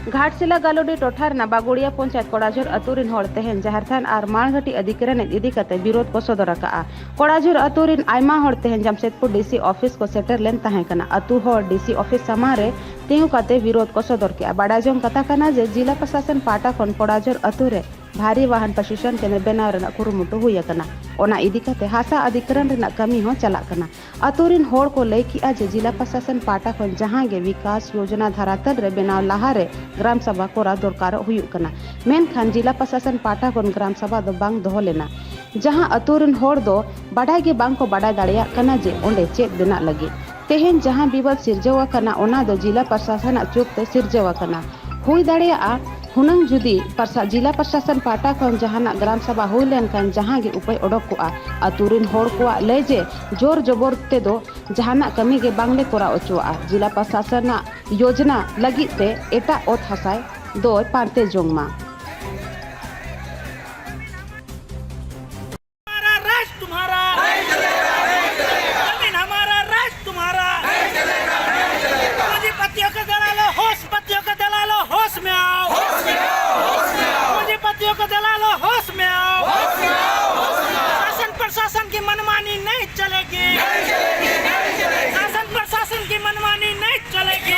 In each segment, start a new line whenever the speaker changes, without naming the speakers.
घाटशिला गालोडी टोठार बागुड़िया पंचायत कोड़ाझुर अतुरिन होड़ तेहेन जाहिर थान और माणघाटी अधिकारी इदी कते विरोध को सदर अका कोड़ाझुर अतुरिन आयमा होड़ तेहेन जमशेदपुर डीसी ऑफिस को सेटर लेन ताहें कना अतु होड़ डीसी ऑफिस सामारे तिंगु कते विरोध को सदर किया बाड़ाजों कथा कना जे जिला प्रशासन पाटा खन कोड़ाझुर अतुरे भारी वाहन प्रशिक्षण केंद्र बनाव रेना कुरुमुटु हुई कना ओना इदी कते हासा अधिकरण रेना कमी हो चला कना अतुरिन होड़ को लई किया जे जिला प्रशासन पाटा खन जहां गे विकास योजना धरातल रे बनाव लाहारे ग्राम सभा कोरा दरकार हुई कना मेनखान जिला प्रशासन पाटा खन ग्राम सभा दो बांग दोहो लेना जहां अतुरिन होड़ दो बाडाय गे बांग को बाडाय दाड़िया कना जे ओंडे चेक देना लगी तेहेन जहां विवाद सिरजवा कना ओना दो जिला प्रशासन चुपते सिरजवा कना हुई दाड़िया हुनंग जुदी जिला प्रशासन पाटा खन जहाना ग्राम सभा हुई लेनखान जहां गे उपाय ओडोकुआ अतुरिन होड़ को ले जे जोर जबर ते दो जहाना कमी गे बांगले कोरा ओचुआ जिला प्रशासन योजना लगी ते एटा ओत हसाय दो पांते जोंगमा
प्रशासन की मनमानी नहीं चलेगी, शासन प्रशासन की मनमानी नहीं चलेगी।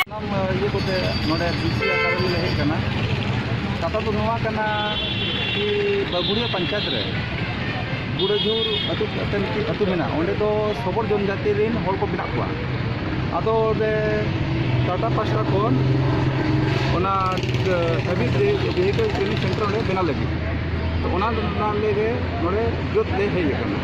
ये कोते नोडे बीसी आकार में है कना कथा तो नवा कना कि बागुड़िया पंचायत रे गुड़ाझुर अतु अतन की अतु मेना ओंडे तो सबोर जनजाति रेन होड़ को बिना कुआ आदो दे टाटा पास्टा कोन ओना हेवी वेहिकल ट्रेनिंग सेंटर रे बना लगी तो ओना ले नोडे जोत ले है कना